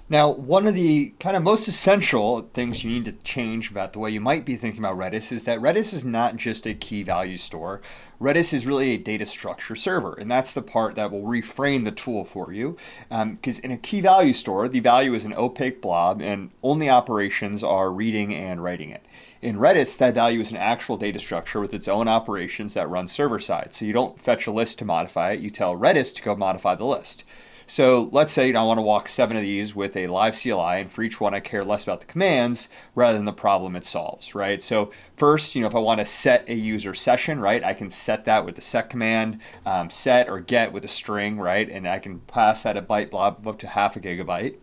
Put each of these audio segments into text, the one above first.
Now, one of the kind of most essential things you need to change about the way you might be thinking about Redis is that Redis is not just a key value store. Redis is really a data structure server, and that's the part that will reframe the tool for you. Because in a key value store, the value is an opaque blob, and only operations are reading and writing it. In Redis, that value is an actual data structure with its own operations that run server side. So you don't fetch a list to modify it, you tell Redis to go modify the list. So let's say I want to walk 7 of these with a live CLI, and for each one I care less about the commands rather than the problem it solves, right? So first, if I want to set a user session, right, I can set that with the set command, set or get with a string, right, and I can pass that a byte blob up to half a gigabyte.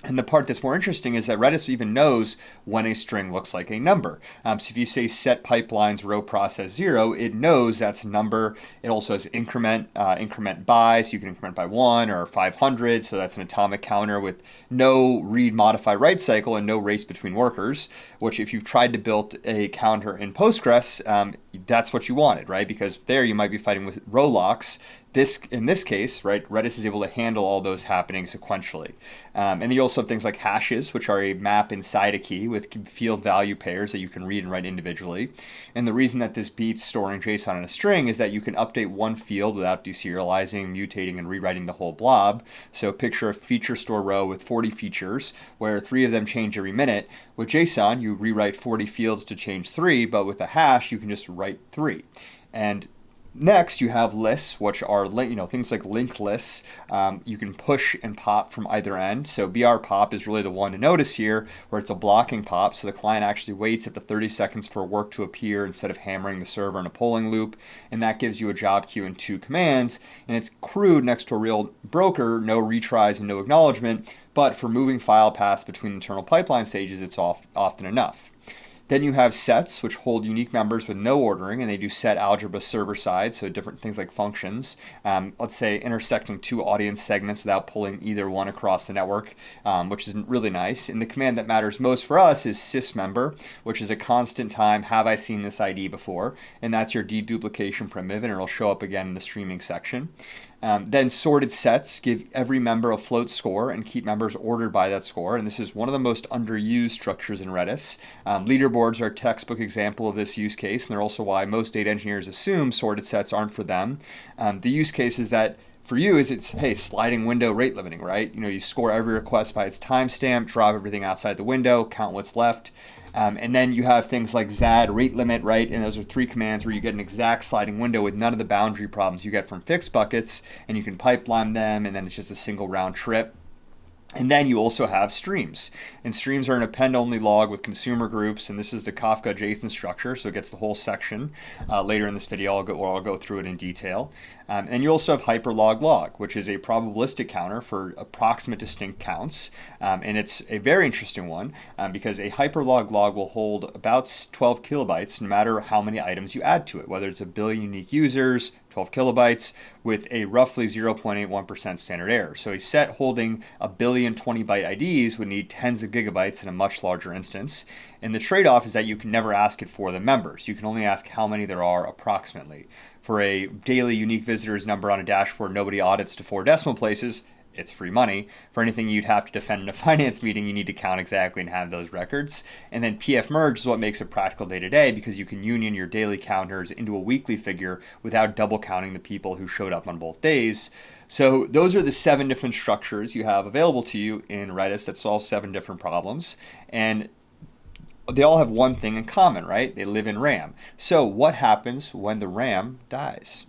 And the part that's more interesting is that Redis even knows when a string looks like a number. So if you say set pipelines row process 0, it knows that's a number. It also has increment by, so you can increment by 1 or 500. So that's an atomic counter with no read, modify, write cycle and no race between workers, which if you've tried to build a counter in Postgres, that's what you wanted, right? Because there you might be fighting with row locks. In this case, right, Redis is able to handle all those happening sequentially. And then you also have things like hashes, which are a map inside a key with field value pairs that you can read and write individually. And the reason that this beats storing JSON in a string is that you can update one field without deserializing, mutating, and rewriting the whole blob. So picture a feature store row with 40 features, where 3 of them change every minute. With JSON, you rewrite 40 fields to change 3, but with a hash, you can just write 3. And next, you have lists, which are things like linked lists. You can push and pop from either end. So BR pop is really the one to notice here, where it's a blocking pop. So the client actually waits up to 30 seconds for work to appear instead of hammering the server in a polling loop. And that gives you a job queue and 2 commands. And it's crude next to a real broker, no retries and no acknowledgement. But for moving file paths between internal pipeline stages, it's often enough. Then you have sets, which hold unique members with no ordering, and they do set algebra server side, so different things like functions. Let's say intersecting 2 audience segments without pulling either one across the network, which is really nice. And the command that matters most for us is sysmember, which is a constant time, have I seen this ID before? And that's your deduplication primitive, and it'll show up again in the streaming section. Then sorted sets give every member a float score and keep members ordered by that score. And this is one of the most underused structures in Redis. Leaderboards are a textbook example of this use case, and they're also why most data engineers assume sorted sets aren't for them. The use case is that for you it's, hey, sliding window rate limiting, right? You score every request by its timestamp, drop everything outside the window, count what's left. And then you have things like ZAD, rate limit, right? And those are 3 commands where you get an exact sliding window with none of the boundary problems you get from fixed buckets, and you can pipeline them, and then it's just a single round trip. And then you also have streams. And streams are an append-only log with consumer groups, and this is the Kafka JSON structure, so it gets the whole section. Later in this video, I'll go through it in detail. And you also have HyperLogLog, which is a probabilistic counter for approximate distinct counts. And it's a very interesting one because a HyperLogLog will hold about 12 kilobytes no matter how many items you add to it, whether it's a billion unique users, 12 kilobytes, with a roughly 0.81% standard error. So a set holding a billion 20-byte IDs would need tens of gigabytes in a much larger instance. And the trade-off is that you can never ask it for the members. You can only ask how many there are approximately. For a daily unique visitors number on a dashboard nobody audits to 4 decimal places, it's free money. For anything you'd have to defend in a finance meeting, you need to count exactly and have those records. And then PF merge is what makes it practical day to day because you can union your daily counters into a weekly figure without double counting the people who showed up on both days. So those are the 7 different structures you have available to you in Redis that solve 7 different problems. And they all have one thing in common, right? They live in RAM. So what happens when the RAM dies?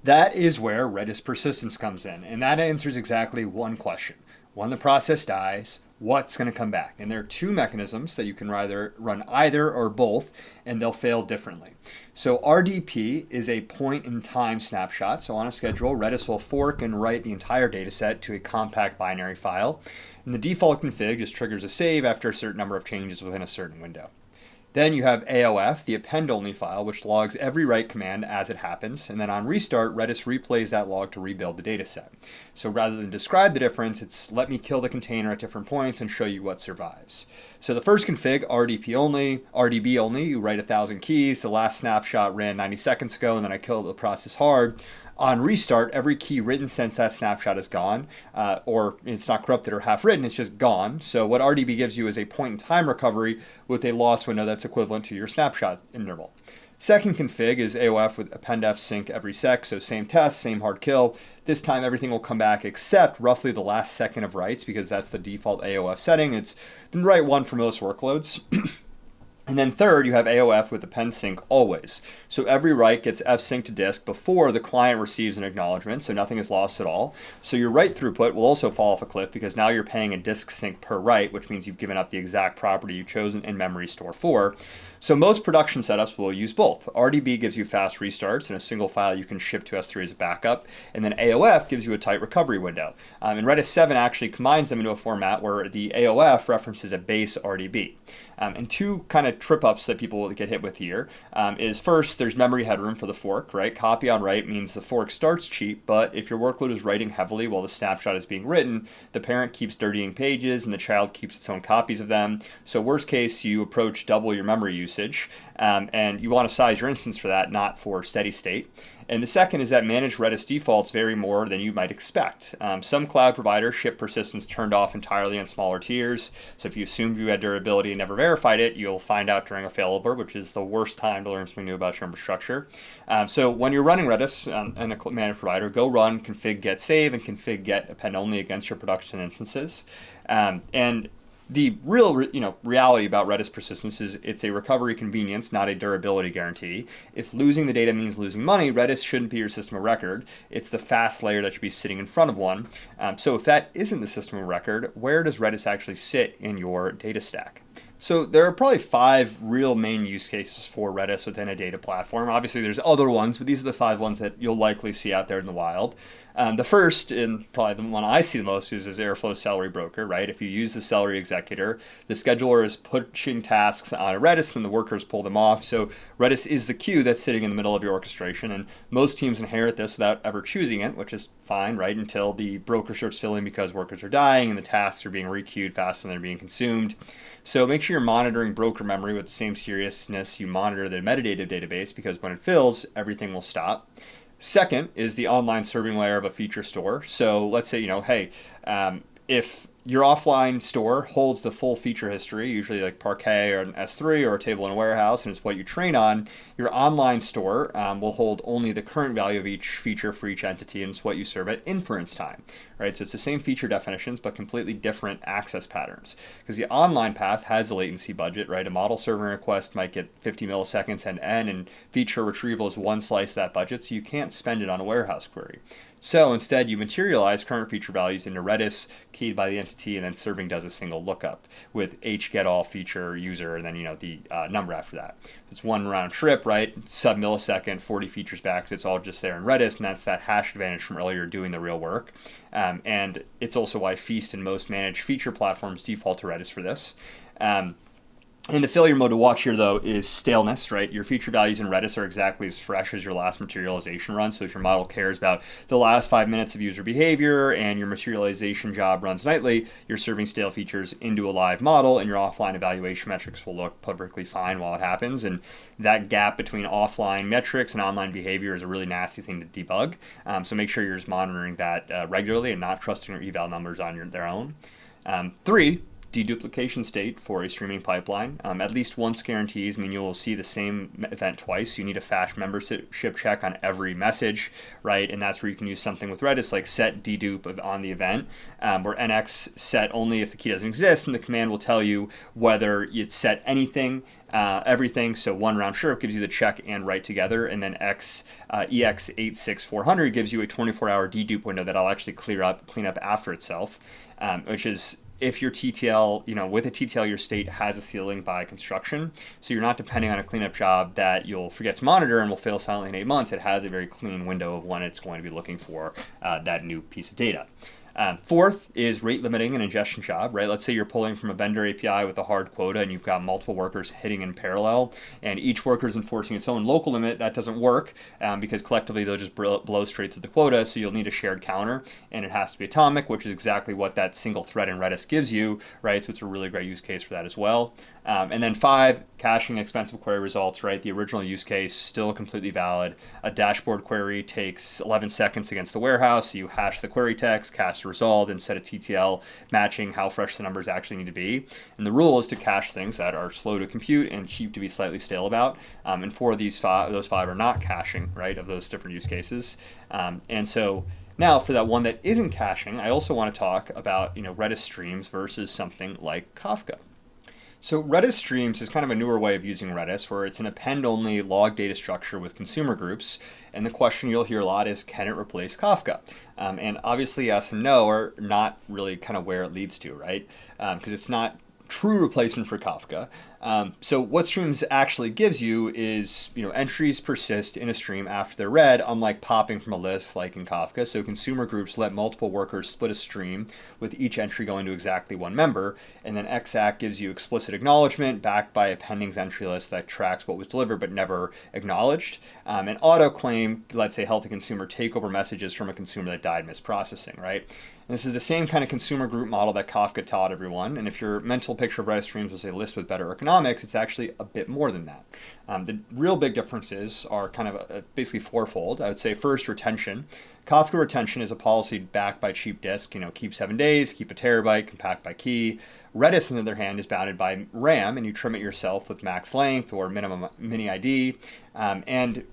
That is where Redis persistence comes in, and that answers exactly one question. When the process dies, what's going to come back? And there are 2 mechanisms that you can run either or both, and they'll fail differently. So RDP is a point-in-time snapshot. So on a schedule, Redis will fork and write the entire data set to a compact binary file. And the default config just triggers a save after a certain number of changes within a certain window. Then you have AOF, the append-only file, which logs every write command as it happens, and then on restart, Redis replays that log to rebuild the dataset. So rather than describe the difference, it's let me kill the container at different points and show you what survives. So the first config, RDB only, you write 1,000 keys, the last snapshot ran 90 seconds ago, and then I killed the process hard. On restart, every key written since that snapshot is gone, or it's not corrupted or half written, it's just gone. So what RDB gives you is a point in time recovery with a loss window that's equivalent to your snapshot interval. Second config is AOF with appendf sync every sec, so same test, same hard kill. This time everything will come back except roughly the last second of writes, because that's the default AOF setting. It's the right one for most workloads. And then third, you have AOF with append sync always. So every write gets fsynced to disk before the client receives an acknowledgement, so nothing is lost at all. So your write throughput will also fall off a cliff because now you're paying a disk sync per write, which means you've given up the exact property you've chosen in memory store for. So most production setups will use both. RDB gives you fast restarts and a single file you can ship to S3 as a backup, and then AOF gives you a tight recovery window. And Redis 7 actually combines them into a format where the AOF references a base RDB. And two kind of trip ups that people get hit with here is first, there's memory headroom for the fork, right? Copy on write means the fork starts cheap, but if your workload is writing heavily while the snapshot is being written, the parent keeps dirtying pages and the child keeps its own copies of them. So worst case, you approach double your memory usage, and you want to size your instance for that, not for steady state. And the second is that managed Redis defaults vary more than you might expect. Some cloud providers ship persistence turned off entirely on smaller tiers. So if you assumed you had durability and never verified it, you'll find out during a failover, which is the worst time to learn something new about your infrastructure. So when you're running Redis and a managed provider, go run config get save and config get append only against your production instances. And the real reality about Redis persistence is it's a recovery convenience, not a durability guarantee. If losing the data means losing money, Redis shouldn't be your system of record. It's the fast layer that should be sitting in front of one. So if that isn't the system of record, where does Redis actually sit in your data stack? So there are probably 5 real main use cases for Redis within a data platform. Obviously, there's other ones, but these are the 5 ones that you'll likely see out there in the wild. The first, and probably the one I see the most, is Airflow Celery Broker, right? If you use the Celery executor, the scheduler is pushing tasks on Redis and the workers pull them off. So Redis is the queue that's sitting in the middle of your orchestration, and most teams inherit this without ever choosing it, which is fine, right? Until the broker starts filling because workers are dying and the tasks are being requeued faster than they're being consumed. So make sure you're monitoring broker memory with the same seriousness you monitor the metadata database, because when it fills, everything will stop. Second is the online serving layer of a feature store. So let's say, hey, if your offline store holds the full feature history, usually like Parquet or an S3 or a table in a warehouse, and it's what you train on, your online store will hold only the current value of each feature for each entity, and it's what you serve at inference time, right? So it's the same feature definitions, but completely different access patterns. Because the online path has a latency budget, right? A model serving request might get 50 milliseconds end-to-end, and feature retrieval is one slice of that budget, so you can't spend it on a warehouse query. So instead, you materialize current feature values into Redis, keyed by the entity, and then serving does a single lookup with hgetAll feature user, and then the number after that. It's one round trip, right? Sub millisecond, 40 features back. So it's all just there in Redis, and that's that hash advantage from earlier doing the real work. And it's also why Feast and most managed feature platforms default to Redis for this. And the failure mode to watch here, though, is staleness, right? Your feature values in Redis are exactly as fresh as your last materialization run. So if your model cares about the last 5 minutes of user behavior and your materialization job runs nightly, you're serving stale features into a live model, and your offline evaluation metrics will look perfectly fine while it happens. And that gap between offline metrics and online behavior is a really nasty thing to debug. So make sure you're just monitoring that regularly and not trusting your eval numbers on their own. 3, deduplication state for a streaming pipeline. At least once guarantees mean you will see the same event twice. You need a fast membership check on every message, right? And that's where you can use something with Redis like set dedupe on the event, where nx set only if the key doesn't exist, and the command will tell you whether it's set anything, everything. So one round trip gives you the check and write together, and then EX86400 gives you a 24-hour dedupe window that I'll actually clean up after itself, which is if your TTL, with a TTL, your state has a ceiling by construction. So you're not depending on a cleanup job that you'll forget to monitor and will fail silently in 8 months. It has a very clean window of when it's going to be looking for that new piece of data. Fourth is rate limiting an ingestion job, right? Let's say you're pulling from a vendor API with a hard quota and you've got multiple workers hitting in parallel, and each worker is enforcing its own local limit. That doesn't work because collectively they'll just blow straight through the quota, so you'll need a shared counter, and it has to be atomic, which is exactly what that single thread in Redis gives you, right? So it's a really great use case for that as well. And then 5, caching expensive query results, right? The original use case, still completely valid. A dashboard query takes 11 seconds against the warehouse. So you hash the query text, cache the result, and set a TTL matching how fresh the numbers actually need to be. And the rule is to cache things that are slow to compute and cheap to be slightly stale about. And for those 5 are not caching, right, of those different use cases. And so now, for that one that isn't caching, I also want to talk about Redis Streams versus something like Kafka. So Redis Streams is kind of a newer way of using Redis, where it's an append-only log data structure with consumer groups. And the question you'll hear a lot is, can it replace Kafka? And obviously yes and no are not really kind of where it leads to, right? Because it's not true replacement for Kafka. So what Streams actually gives you is, entries persist in a stream after they're read, unlike popping from a list like in Kafka. So consumer groups let multiple workers split a stream with each entry going to exactly one member. And then exact gives you explicit acknowledgement backed by a pendings entry list that tracks what was delivered but never acknowledged. And auto claim lets a healthy consumer take over messages from a consumer that died misprocessing, right? And this is the same kind of consumer group model that Kafka taught everyone. And if your mental picture of Redis Streams was a list with better economics, it's actually a bit more than that. The real big differences are kind of basically fourfold. I would say first, retention. Kafka retention is a policy backed by cheap disk. Keep 7 days, keep a terabyte, compact by key. Redis, on the other hand, is bounded by RAM, and you trim it yourself with max length or minimum mini ID. And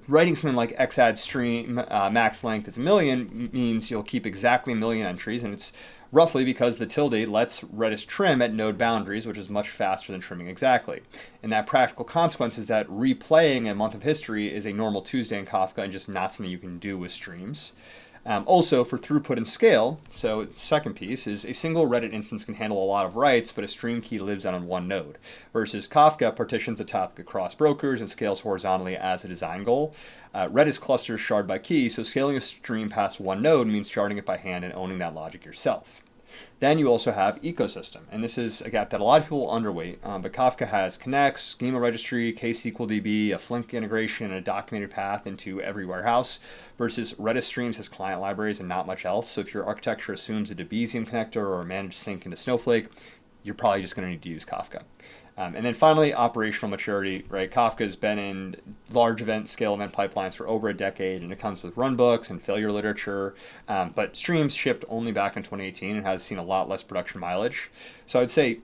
writing something like xadd stream max length is 1 million means you'll keep exactly 1 million entries, and it's roughly because the tilde lets Redis trim at node boundaries, which is much faster than trimming exactly. And that practical consequence is that replaying a month of history is a normal Tuesday in Kafka and just not something you can do with streams. Also, for throughput and scale, so the second piece is a single Reddit instance can handle a lot of writes, but a stream key lives on one node, versus Kafka partitions a topic across brokers and scales horizontally as a design goal. Redis clusters shard by key, so scaling a stream past one node means sharding it by hand and owning that logic yourself. Then you also have ecosystem, and this is a gap that a lot of people underweight, but Kafka has connects, schema registry, KSQLDB, a Flink integration, and a documented path into every warehouse, versus Redis Streams has client libraries and not much else. So if your architecture assumes a Debezium connector or a managed sync into Snowflake, you're probably just going to need to use Kafka. And then finally, operational maturity, right? Kafka's been in large scale event pipelines for over a decade, and it comes with runbooks and failure literature. But Streams shipped only back in 2018 and has seen a lot less production mileage. So I'd say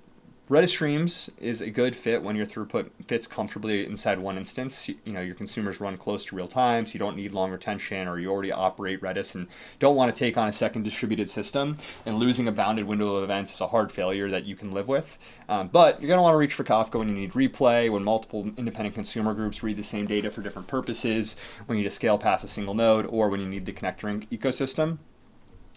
Redis Streams is a good fit when your throughput fits comfortably inside one instance. Your consumers run close to real time, so you don't need long retention, or you already operate Redis and don't want to take on a second distributed system. And losing a bounded window of events is a hard failure that you can live with. But you're going to want to reach for Kafka when you need replay, when multiple independent consumer groups read the same data for different purposes, when you need to scale past a single node, or when you need the connector ecosystem.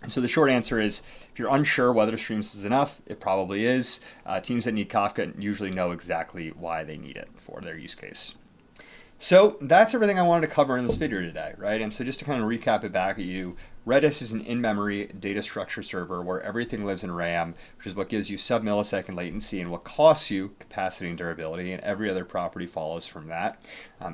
And so the short answer is, if you're unsure whether Streams is enough, it probably is. Teams that need Kafka usually know exactly why they need it for their use case. So that's everything I wanted to cover in this video today, right? And so just to kind of recap it back at you, Redis is an in-memory data structure server where everything lives in RAM, which is what gives you sub-millisecond latency and what costs you capacity and durability, and every other property follows from that.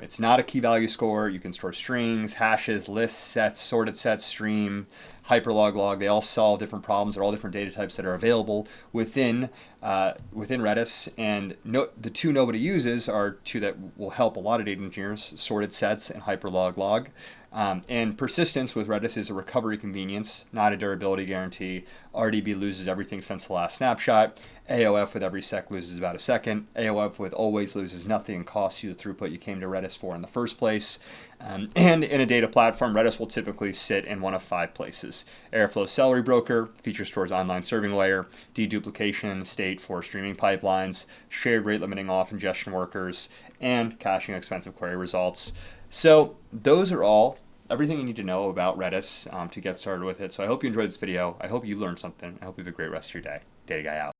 It's not a key value store. You can store strings, hashes, lists, sets, sorted sets, stream, HyperLogLog. They all solve different problems. They're all different data types that are available within Redis. And the two nobody uses are two that will help a lot of data engineers: sorted sets and HyperLogLog. And persistence with Redis is a recovery convenience, not a durability guarantee. RDB loses everything since the last snapshot. AOF with every sec loses about a second. AOF with always loses nothing and costs you the throughput you came to Redis for in the first place. And in a data platform, Redis will typically sit in one of 5 places: Airflow Celery Broker, Feature Store's online serving layer, deduplication state for streaming pipelines, shared rate limiting off ingestion workers, and caching expensive query results. So those are everything you need to know about Redis to get started with it. So I hope you enjoyed this video. I hope you learned something. I hope you have a great rest of your day. Data Guy out.